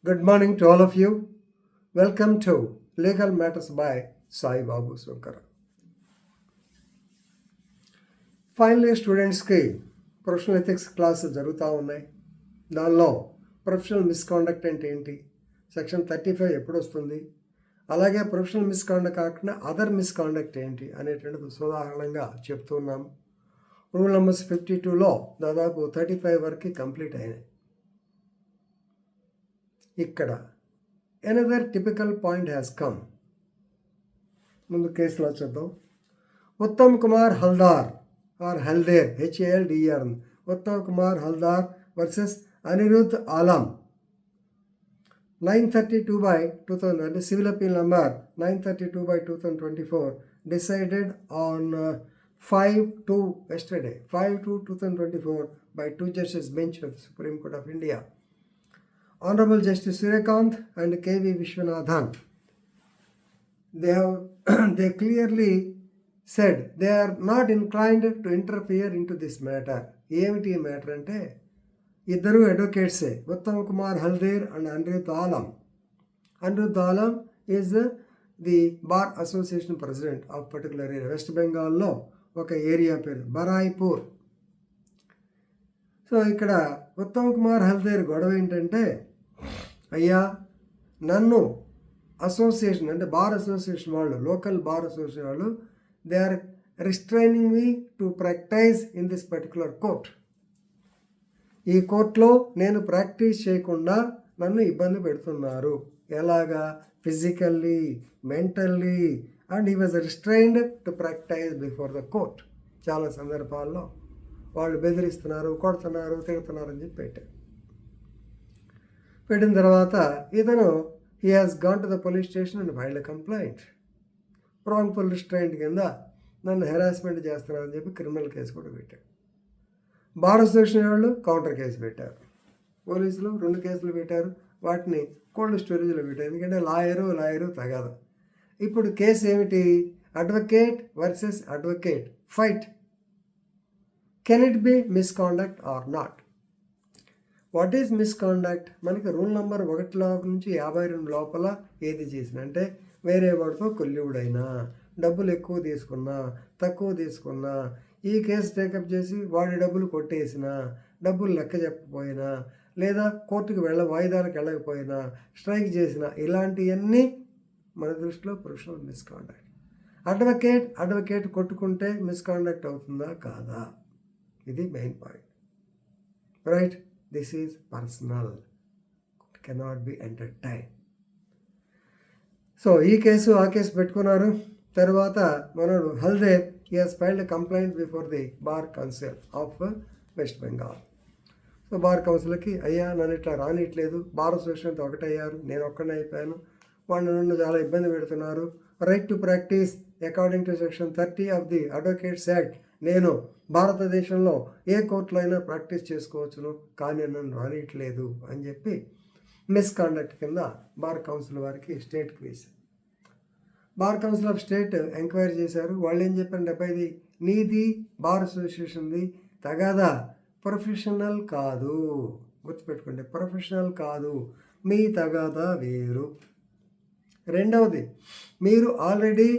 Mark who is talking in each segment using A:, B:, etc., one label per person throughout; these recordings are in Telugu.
A: Good morning to all of you. Welcome to Legal Matters by Sai Babu Sunkara. Final స్టూడెంట్స్కి ప్రొఫెషనల్ ఎథిక్స్ క్లాసెస్ జరుగుతూ ఉన్నాయి. దానిలో ప్రొఫెషనల్ మిస్కాండక్ట్ అంటే ఏంటి, సెక్షన్ 35 ఎప్పుడు వస్తుంది, అలాగే ప్రొఫెషనల్ మిస్కాండక్ట్ కాకుండా అదర్ మిస్కాండక్ట్ ఏంటి అనేటువంటిది ఉదాహరణంగా చెప్తున్నాము. రూల్ నెంబర్స్ 52లో దాదాపు 35 వరకు కంప్లీట్ అయినాయి. ఇక్కడ another typical point has come. ముందు కేసులో చూద్దాం. Uttam Kumar Haldar or Halder, HALDER, Uttam Kumar Haldar versus Anirudh Alam, 932/2000 అంటే civil appeal number 932/2024 decided on 5/2 yesterday, 5/2/2024 by 2 judges bench of the Supreme Court of India. Honorable Justice Suryakanth and KV Vishwanathan. They clearly said they are not inclined to interfere into this matter. ఏమిటి ఈ మ్యాటర్ అంటే ఇద్దరు అడ్వకేట్సే, Uttam Kumar Halder and Anirudh Alam. Anirudh Alam is the bar association president of particular area. West బెంగాల్లో ఒక ఏరియా పేరు బరాయిపూర్. సో ఇక్కడ ఉత్తమ్ కుమార్ హల్దేర్ గొడవ ఏంటంటే, అయ్యా నన్ను అసోసియేషన్ అంటే బార్ అసోసియేషన్ వాళ్ళు, లోకల్ బార్ అసోసియేషన్ వాళ్ళు, they are restraining me to practice in this particular court. ఈ కోర్టులో నేను ప్రాక్టీస్ చేయకుండా నన్ను ఇబ్బంది పెడుతున్నారు. ఎలాగా? Physically, mentally, and he was restrained to practice before the court. చాలా సందర్భాల్లో వాళ్ళు బెదిరిస్తున్నారు, కొడుతున్నారు, తిడుతున్నారు అని చెప్పి పెట్టిన తర్వాత ఇతను he has gone to the police station and filed complaint. Wrongful restraint కింద నన్ను హెరాస్మెంట్ చేస్తున్నారని చెప్పి క్రిమినల్ కేసు కూడా పెట్టాడు. బార్ అసోసియేషన్ వాళ్ళు కౌంటర్ కేసు పెట్టారు. పోలీసులు 2 కేసులు పెట్టారు. వాటిని కోల్డ్ స్టోరేజ్లో పెట్టారు. ఎందుకంటే లాయరు తగదు. ఇప్పుడు కేసు ఏమిటి? Advocate versus advocate fight. Can it be misconduct or not? What is misconduct? మనకి రూల్ నెంబర్ 1 నుంచి 52 లోపల ఏది చేసిన అంటే, వేరే వాడితో కొల్లివుడైనా, డబ్బులు ఎక్కువ తీసుకున్నా, తక్కువ తీసుకున్నా, ఈ కేసు టేకప్ చేసి వాడి డబ్బులు కొట్టేసినా, డబ్బులు లెక్క చెప్పకపోయినా, లేదా కోర్టుకు వాయిదాలకు వెళ్ళకపోయినా, స్ట్రైక్ చేసినా, ఇలాంటివన్నీ మన దృష్టిలో ప్రొఫెషనల్ మిస్కాండక్ట్. అడ్వకేట్ కొట్టుకుంటే మిస్కాండక్ట్ అవుతుందా కాదా? ఇది main point, right? This is personal, cannot be entertain. So ఈ కేసు ఆ కేసు పెట్టుకున్నారు. తర్వాత మనోడు Halder he has filed complaint before the bar council of west Bengal. So bar కౌన్సిల్కి, అయ్యా నన్ను ఇట్లా రానిట్లేదు, బార్ అసోసియేషన్తో ఒకటయ్యారు, నేను ఒక్కనే అయిపోయాను, వాళ్ళు నన్ను చాలా ఇబ్బంది పెడుతున్నారు. Right to practice according to section 30 of the advocates act, నేను భారతదేశంలో ఏ కోర్టులో అయినా ప్రాక్టీస్ చేసుకోవచ్చును, కానీ నన్ను రానిట్లేదు అని చెప్పి మిస్కాండక్ట్ కింద బార్ కౌన్సిల్ వారికి స్టేట్కి వేశారు. Bar council of state enquiry చేశారు. వాళ్ళు ఏం చెప్పారంటే, అబ్బాయిది నీది బార్ అసోసియేషన్ది తగాదా, ప్రొఫెషనల్ కాదు. గుర్తుపెట్టుకోండి, ప్రొఫెషనల్ కాదు, మీ తగాదా వేరు. రెండవది, మీరు ఆల్రెడీ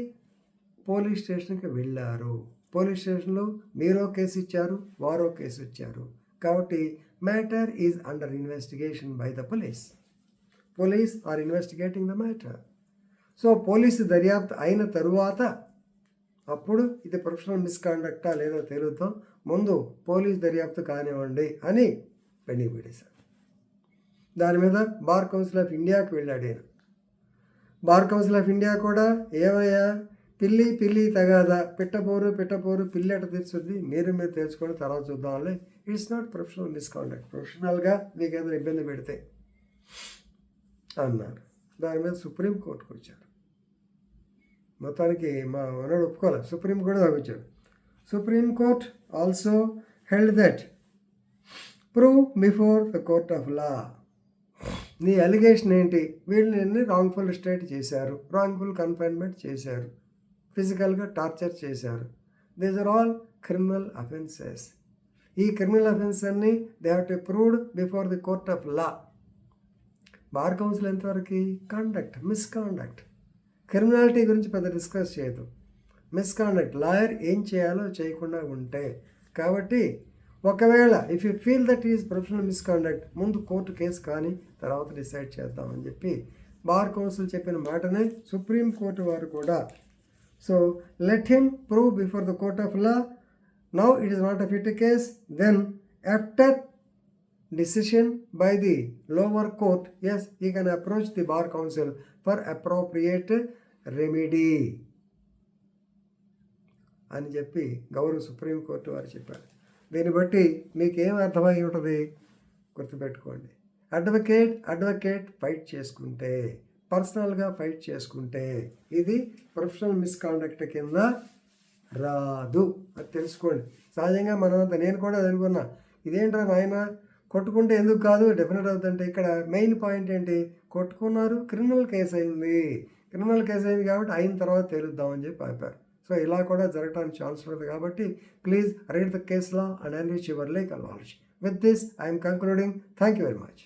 A: పోలీస్ స్టేషన్కి వెళ్ళారు. పోలీస్ స్టేషన్లో మీరో కేసు ఇచ్చారు, వారో కేసు ఇచ్చారు. కాబట్టి matter is under investigation by the police or investigating the matter. So police దర్యాప్తు అయిన తరువాత అప్పుడు ఇది ప్రొఫెషనల్ మిస్కాండక్టా లేదో తెలుగుతాం. ముందు పోలీస్ దర్యాప్తు కానివ్వండి అని పెండింగ్ పెట్టేశారు. దాని మీద బార్ కౌన్సిల్ ఆఫ్ ఇండియాకి వెళ్ళాడు. బార్ కౌన్సిల్ ఆఫ్ ఇండియా కూడా, ఏమయ్యా పిల్లి తగాదా, పిట్టపోరు పిల్లి అట తెచ్చుద్ది, మీరు తెచ్చుకొని తర్వాత చూద్దాంలే, ఇట్స్ నాట్ ప్రొఫెషనల్ మిస్కాండక్ట్. ప్రొఫెషనల్గా మీకు ఏదైనా ఇబ్బంది పెడితే అన్నారు. దాని మీద సుప్రీంకోర్టుకు వచ్చారు. మొత్తానికి మా మనోడు ఒప్పుకోవాలి, సుప్రీంకోర్టు దాకా వచ్చాడు. Supreme court also held that prove before the court of law. నీ అలిగేషన్ ఏంటి? వీళ్ళని రాంగ్ఫుల్ స్టేట్ చేశారు, రాంగ్ఫుల్ కన్ఫైన్మెంట్ చేశారు, ఫిజికల్గా టార్చర్ చేశారు. These are all criminal offences. ఈ క్రిమినల్ అఫెన్స్ అన్ని they have to proved before the court of law. Bar council ఎంతవరకు కండక్ట్, మిస్కాండక్ట్. క్రిమినాలిటీ గురించి పెద్ద డిస్కస్ చేయదు. మిస్కాండక్ట్, లాయర్ ఏం చేయాలో చేయకుండా ఉంటే. కాబట్టి ఒకవేళ if you feel that is professional misconduct, ముందు కోర్టు కేసు కానీ తర్వాత డిసైడ్ చేద్దామని చెప్పి బార్ కౌన్సిల్ చెప్పిన మాటనే సుప్రీం కోర్టు వారు కూడా, so let him prove before the court of law. Now it is not a fit case. Then after decision by the lower court, yes, he can approach the bar council for appropriate remedy అని చెప్పి గౌరవ సుప్రీంకోర్టు వారు చెప్పారు. దీన్ని బట్టి మీకేం అర్థమై ఉంటుంది గుర్తుపెట్టుకోండి. అడ్వకేట్ ఫైట్ చేసుకుంటే, పర్సనల్గా ఫైట్ చేసుకుంటే ఇది ప్రొఫెషనల్ మిస్కాండక్ట్ కింద రాదు. అది తెలుసుకోండి. సహజంగా మనమంతా, నేను కూడా అనుకున్నా, ఇదేంట్రా నాయన కొట్టుకుంటే ఎందుకు కాదు, డెఫినెట్ అవుతుంటే ఇక్కడ మెయిన్ పాయింట్ ఏంటి, కొట్టుకున్నారు, క్రిమినల్ కేసు అయింది కాబట్టి అయిన తర్వాత తేలుద్దామని చెప్పి ఆపారు. సో ఇలా కూడా జరగడానికి ఛాన్స్ ఉంటుంది. కాబట్టి please read the case law and enrich your legal knowledge. With this I'm concluding. Thank you very much.